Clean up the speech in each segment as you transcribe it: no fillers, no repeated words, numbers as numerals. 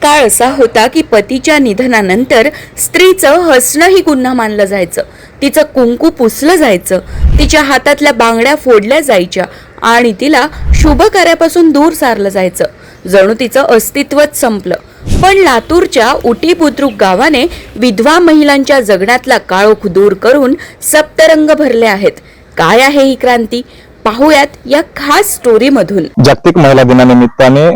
काळ असा होता की पतीच्या निधनानंतर स्त्रीचं हसणंही गुन्हा मानलं जायचं. तिचं कुंकू पुसलं जायचं, तिच्या हातातल्या बांगड्या फोडल्या जायच्या आणि तिला शुभ कार्यापासून दूर सारलं जायचं. जणू तिचं अस्तित्वच संपलं. पण लातूरच्या उटी बुद्रुक गावाने विधवा महिलांच्या जगण्यातला काळोख दूर करून सप्तरंग भरले आहेत. काय आहे ही क्रांती? पाहूयात या खास स्टोरी मधून. जागतिक महिला दिनानिमित्ताने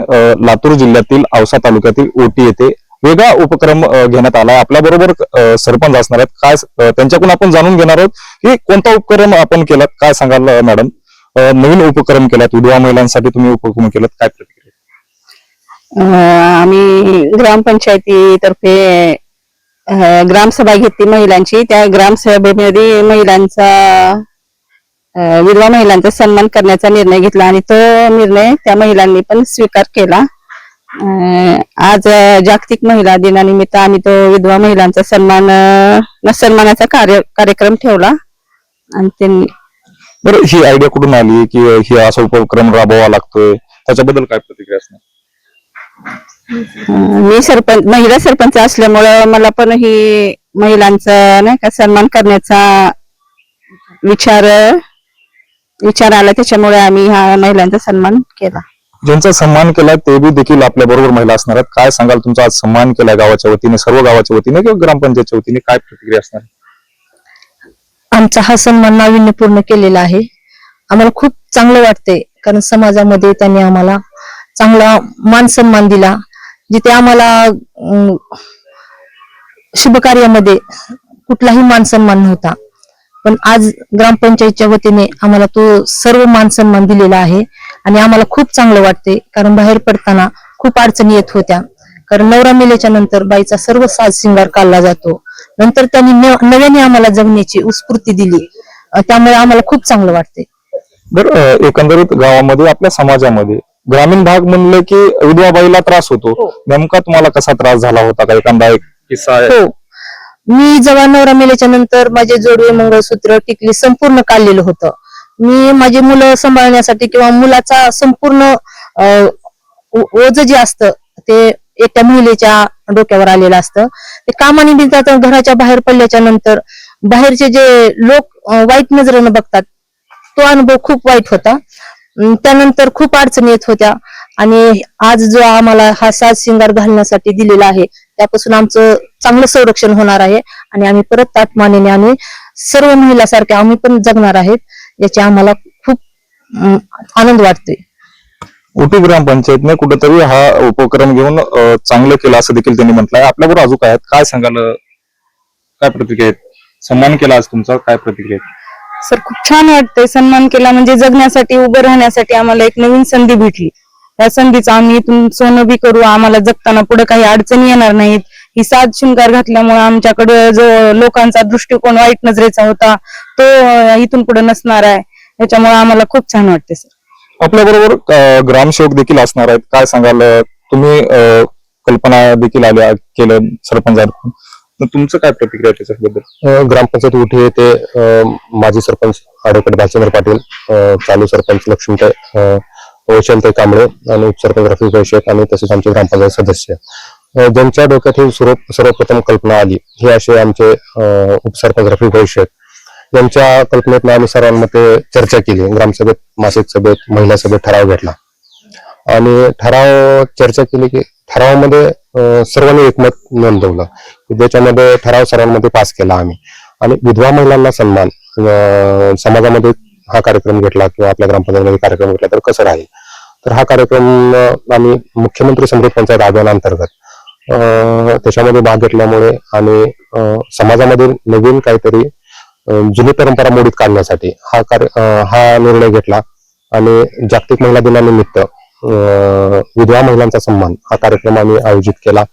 लातूर जिल्ह्यातील औसा तालुक्यातील ओटी येथे वेगळा उपक्रम घेण्यात आला. आपल्या बरोबर सरपंच असणार आहेत. काय त्यांच्याकडून आपण जाणून घेणार आहोत की कोणता उपक्रम आपण केलात. काय सांगाल मॅडम? नवीन उपक्रम केलात, विधवा महिलांसाठी तुम्ही उपक्रम केलात, काय प्रतिक्रिया? आम्ही ग्रामपंचायतीतर्फे ग्रामसभा घेतली महिलांची. त्या ग्रामसभेमध्ये विधवा महिलांचा सन्मान करण्याचा निर्णय घेतला आणि तो निर्णय त्या महिलांनी पण स्वीकार केला. आज जागतिक महिला दिनानिमित्त आम्ही तो विधवा महिलांचा सन्मानाचा कार्यक्रम ठेवला. आणि त्यांनी बरं, ही आयडिया कुठून आली की ही असा उपक्रम राबवावा लागतोय, त्याच्याबद्दल काय प्रतिक्रिया असणार? मी महिला सरपंच असल्यामुळं मला पण ही महिलांचा नाही का सन्मान करण्याचा विचार आला. त्याच्यामुळे आम्ही ह्या महिलांचा सन्मान केला. ज्यांचा सन्मान केला ते बी देखील आपल्या बरोबर महिला असणार आहेत. काय सांगाल? तुमचा आज सन्मान केला गावाच्या वतीने, सर्व गावाच्या वतीने किंवा ग्रामपंचायतच्या वतीने, काय प्रतिक्रिया असणार? आमचा हा सन्मान नाविन्यपूर्ण केलेला आहे. आम्हाला खूप चांगलं वाटतंय, कारण समाजामध्ये त्यांनी आम्हाला चांगला मान सन्मान दिला. जिथे आम्हाला शुभ कार्यामध्ये कुठलाही मान सन्मान नव्हता, पण आज ग्रामपंचायतच्या वतीने आम्हाला तो सर्व मान सन्मान दिलेला आहे. आणि आम्हाला खूप चांगलं वाटते, कारण बाहेर पडताना खूप अडचणी येत होत्या. कारण नवरा मेल्याच्या नंतर बाईचा सर्व साज शिंगार काढला जातो. नंतर त्यांनी नव्याने आम्हाला जगण्याची उत्स्फूर्ती दिली. त्यामुळे आम्हाला खूप चांगलं वाटते. बरं, एकंदरीत गावामध्ये आपल्या समाजामध्ये ग्रामीण भाग म्हणले की विधवा बाईला त्रास होतो. नेमका तुम्हाला कसा त्रास झाला होता? का एखादा एक किस्सा आहे? हो, मी जेव्हा नवरा मेल्याच्या नंतर माझे जोडवे, मंगळसूत्र, टिकली संपूर्ण काढलेलं होतं. मी माझी मुलं सांभाळण्यासाठी किंवा मुलाचा संपूर्ण ओझ जे असतं ते एकट्या महिलेच्या डोक्यावर आलेलं असतं. ते कामानिमित्त घराच्या बाहेर पडल्याच्या नंतर बाहेरचे जे लोक वाईट नजरेनं बघतात, तो अनुभव खूप वाईट होता. त्यानंतर खूप अडचणी येत होत्या. आणि आज जो आम्हाला हा साज शिंगार घालण्यासाठी दिलेला आहे, त्यापासून आमचं चांगलं संरक्षण होणार आहे. आणि आम्ही परत ताटमानेने आम्ही सर्व महिलासारखे आम्ही पण जगणार आहेत, याची आम्हाला खूप आनंद वाटतोय. उटी ग्रामपंचायतने कुठेतरी हा उपक्रम घेऊन चांगलं केलं असं देखील त्यांनी म्हटलंय. आपल्याबरोबर अजून काय आहेत? काय सांगाल? काय प्रतिक्रिया आहेत? सन्मान केला आज तुमचा, काय प्रतिक्रिया आहेत? सर, खूप छान वाटतंय. सन्मान केला म्हणजे जगण्यासाठी, उभं राहण्यासाठी आम्हाला एक नवीन संधी भेटली. त्या संधीचा आम्ही इथून सोनं बी करू. आम्हाला जगताना पुढे काही अडचणी येणार नाहीत. ही साज शिंगार घातल्यामुळे आमच्याकडे जो लोकांचा दृष्टिकोन वाईट नजरेचा होता, तो इथून पुढे नसणार आहे. याच्यामुळे आम्हाला खूप छान वाटते. सर, आपल्या बरोबर ग्रामसेवक देखील असणार आहेत. काय सांगाल? तुम्ही कल्पना देखील केलं सरपंचाकडून, तुमचं काय प्रतिक्रिया त्याच्याबद्दल? ग्रामपंचायत उठी येथे माजी सरपंच ॲडव्होकेट भालचंद्र पाटील, चालू सरपंच लक्ष्मीताई वैशालताई कांबळे आणि उपसरपंच रफिक शेख आणि तसेच आमचे ग्रामपंचायत सदस्य, ज्यांच्या डोक्यात ही सर्वप्रथम कल्पना आली, हे असे आमचे उपसरपंच रफिक शेख. यांच्या कल्पनेतनं आम्ही सर्वांमध्ये चर्चा केली. ग्रामसभेत, मासिक सभेत, महिला सभेत ठराव घेतला आणि चर्चा केली की ठरावामध्ये सर्वांनी एकमत नोंदवलं. ज्याच्यामध्ये ठराव सर्वांमध्ये पास केला आम्ही. आणि विधवा महिलांना सन्मान समाजामध्ये हा कार्यक्रम घेतला किंवा आपल्या ग्रामपंचायतीमध्ये कार्यक्रम घेतला तर कसं राहील, तर हा कार्यक्रम आम्ही मुख्यमंत्री समृद्ध पंचायत अभियानांतर्गत त्याच्यामध्ये भाग घेतल्यामुळे आणि समाजामध्ये नवीन काहीतरी जुनी परंपरा मोडीत काढण्यासाठी हा निर्णय घेतला. आणि जागतिक महिला दिनानिमित्त विधवा महिलांचा सन्मान हा कार्यक्रम आम्ही आयोजित केला.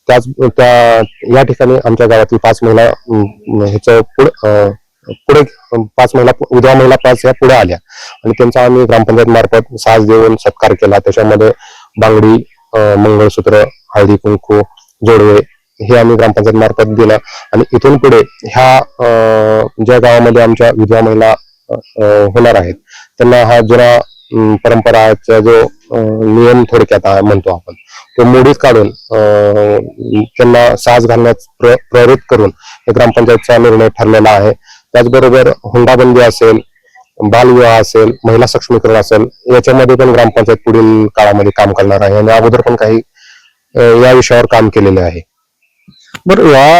या ठिकाणी आमच्या गावातील 5 महिला ह्याच्या पुढे 5 महिला, विधवा महिला 5 या पुढे आल्या आणि त्यांचा आम्ही ग्रामपंचायत मार्फत साज देऊन सत्कार केला. त्याच्यामध्ये बांगडी, मंगळसूत्र, हळदी कुंकू, जोडवे हे आम्ही ग्रामपंचायत मार्फत दिलं. आणि इथून पुढे ह्या ज्या गावामध्ये आमच्या विधवा महिला होणार आहेत त्यांना हा जुना परंपराचा जो नियम थोडक्यात म्हणतो आपण, ते मोडीत काढून त्यांना साज घालण्यास प्रेरित करून हे ग्रामपंचायतचा निर्णय ठरलेला आहे. त्याचबरोबर हुंडाबंदी असेल, बालविवाह असेल, महिला सक्षमीकरण असेल, याच्यामध्ये पण ग्रामपंचायत पुढील काळामध्ये काम करणार आहे आणि अगोदर पण काही या विषयावर काम केलेले आहे. बरं, या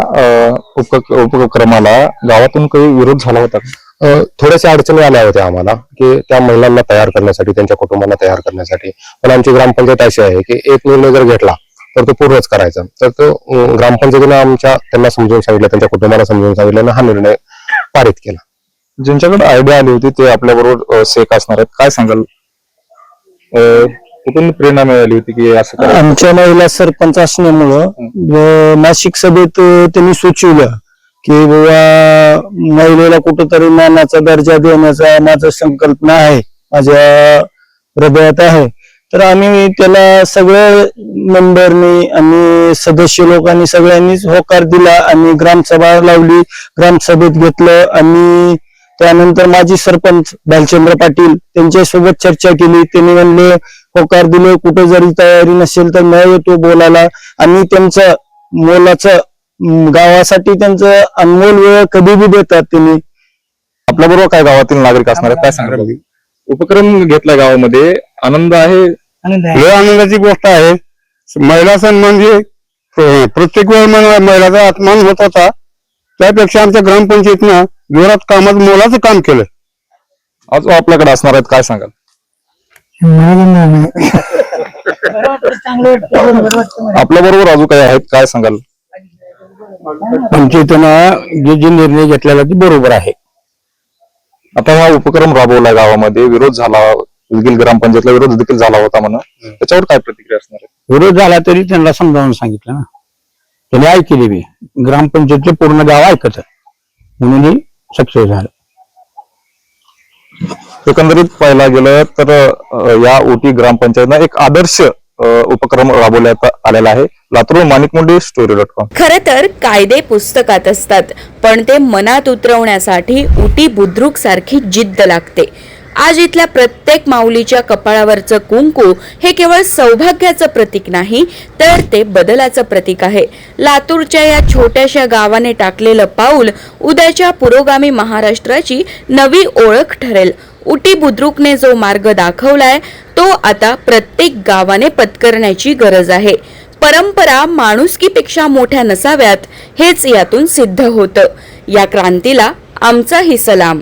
उपक्रमाला गावातून काही विरोध झाला होता का? थोड्याशा अडचणी आल्या होत्या आम्हाला की त्या महिलांना तयार करण्यासाठी, त्यांच्या कुटुंबाला तयार करण्यासाठी. पण आमची ग्रामपंचायत अशी आहे की एक निर्णय जर घेतला तर तो पूर्णच करायचा. तर तो ग्रामपंचायतीनं त्यांना समजून सांगितलं, त्यांच्या कुटुंबाला समजून सांगितलं, हा निर्णय पारित केला. ज्यांच्याकडे आयडिया आली होती ते आपल्या बरोबर सेक असणार आहेत, काय सांगाल? कुठून प्रेरणा मिळाली होती की असं करायचं? आमच्या महिला सरपंच असल्यामुळं मासिक सभेत त्यांनी सुचवलं की बाबा महिलेला कुठंतरी मानाचा दर्जा देण्याचा माझा संकल्पना आहे, माझ्या हृदयात आहे. तर आम्ही त्याला सगळ्या मेंबरनी आणि सदस्य लोकांनी सगळ्यांनीच होकार दिला आणि ग्रामसभा लावली, ग्रामसभेत घेतलं आणि त्यानंतर माजी सरपंच भालचंद्र पाटील त्यांच्यासोबत चर्चा केली. त्यांनी म्हणले होकार दिले, कुठे जरी तयारी नसेल तर न येतो बोलायला आणि त्यांचं मोलाचं गावासाठी त्यांचं अनमोल वेळ कधी बी देतात त्यांनी. आपल्या बरोबर काय गावातील नागरिक असणार आहेत, काय सांगाल? उपक्रम घेतला गावामध्ये, आनंद आहे? लय आनंदाची गोष्ट आहे. महिला सन्मान जे प्रत्येक वेळ महिलाचा अपमान होत होता, त्यापेक्षा आमच्या ग्रामपंचायतीनं जोरात कामात मोलाचं काम केलं. आज आपल्याकडे असणार आहेत, काय सांगाल? आपल्या बरोबर अजून काय आहेत, काय सांगाल? पंचायतीनं जे निर्णय घेतलेला ते बरोबर आहे. आता हा उपक्रम राबवला गावामध्ये, विरोध झाला देखील, ग्रामपंचायतला विरोध देखील झाला होता म्हणा, त्याच्यावर काय प्रतिक्रिया असणार आहे? विरोध झाला तरी त्यांना समजावून सांगितलं ना, त्यांनी ऐकली बी. ग्रामपंचायतचे पूर्ण गाव ऐकत म्हणून सक्सेस झालं. एकंदरीत पाहायला गेलं तर या ओटी ग्रामपंचायतनं एक आदर्श उपक्रम राबवण्यात आलेला आहे. लातूर, माणिक मुंडे, story.com. खरं तर कायदे पुस्तकात असतात, पण ते मनात उतरवण्यासाठी उटी बुद्रुक सारखी जिद्द लागते. आज इथल्या प्रत्येक माऊलीच्या कपाळावरचं कुंकू हे केवळ सौभाग्याचं प्रतीक नाही, तर ते बदलाचं प्रतीक आहे. लातूरच्या या छोट्याशा गावाने टाकलेलं पाऊल उद्याच्या पुरोगामी महाराष्ट्राची नवी ओळख ठरेल. उटी बुद्रुकने जो मार्ग दाखवलाय तो आता प्रत्येक गावाने पत्करण्याची गरज आहे. परंपरा माणुसकीपेक्षा मोठ्या नसाव्यात हेच यातून सिद्ध होतं. या क्रांतीला आमचाही सलाम.